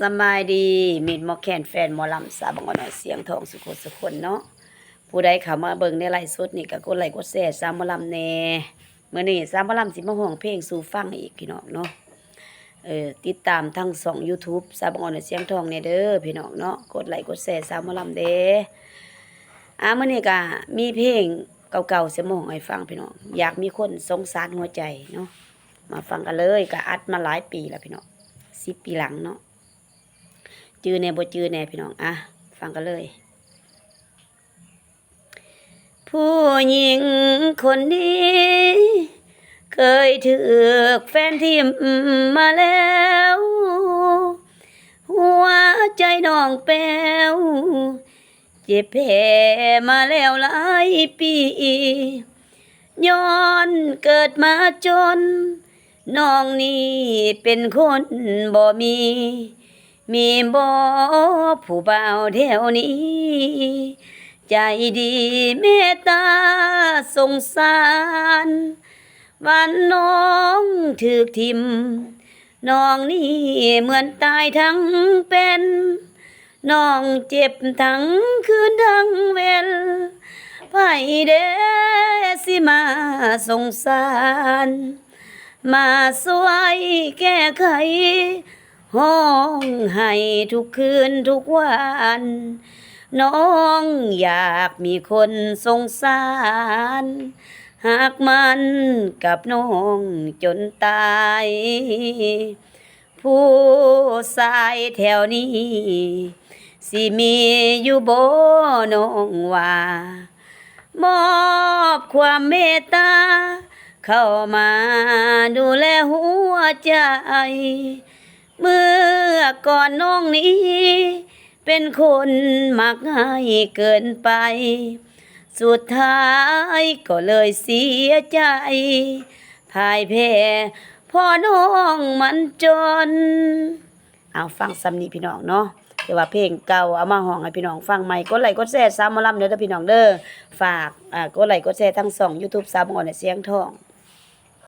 สบายดีมิดหมอแคนแฟนหมอลำสาวบางอ่อนเสียงทองสุขสุคนเนาะผู้ใดเข้ามาเบิ่งในไลฟ์สดนี่ก็กดไลค์กดแชร์สาวหมอลำแน่มื้อนี้สาวหมอลำสิมาร้องเพลงสู่ฟังอีกพี่น้องเนาะติดตามทั้ง2 YouTube สาวบางอ่อนเสียงทองแน่เด้อพี่น้องเนาะกดไลค์กดแชร์สาวหมอลำเด้มื้อนี้ก็มีเพลงเก่าๆสิมาร้องให้ฟังพี่น้องอยากมีคนสงสารหัวใจเนาะมาฟังกันเลยก็อัดมาหลายปีแล้วพี่น้อง10 ปีหลังเนาะจือแน่บ่จือแน่พี่น้องฟังกันเลยผู้หญิงคนนี้เคยถูกแฟนทิ่มมาแล้วหัวใจน้องแป้วเจ็บแผลมาแล้วหลายปีย้อนเกิดมาจนน้องนี่เป็นคนบ่มีบ่ผู้บ่าวแถวนี้ใจดีเมตตาสงสารวันน้องถูกทิ่มน้องนี่เหมือนตายทั้งเป็นน้องเจ็บทั้งคืนทั้งเวลไผเด้สิมาสงสารมาสวยแก้ไขห้องให้ทุกคืนทุกวันน้องอยากมีคนสงสารหากมันกับน้องจนตายผู้ชายแถวนี้สิมีอยู่บ่น้องว่ามอบความเมตตาเข้ามาดูแลหัวใจเมื่อก่อนน้องนี้เป็นคนมักง่ายเกินไปสุดท้ายก็เลยเสียใจพ่ายแพ้พ่อน้องมันจนเอาฟังซ้ำนี้พี่น้องเนาะแต่ว่าเพลงเก่าเอามาห้องให้พี่น้องฟังใหม่กดไลค์กดแชร์สาวหมอลำเด้อพี่น้องเด้อฝากกดไลค์กดแชร์ทั้ง2 YouTube สาวบางอ่อนเสียงทอง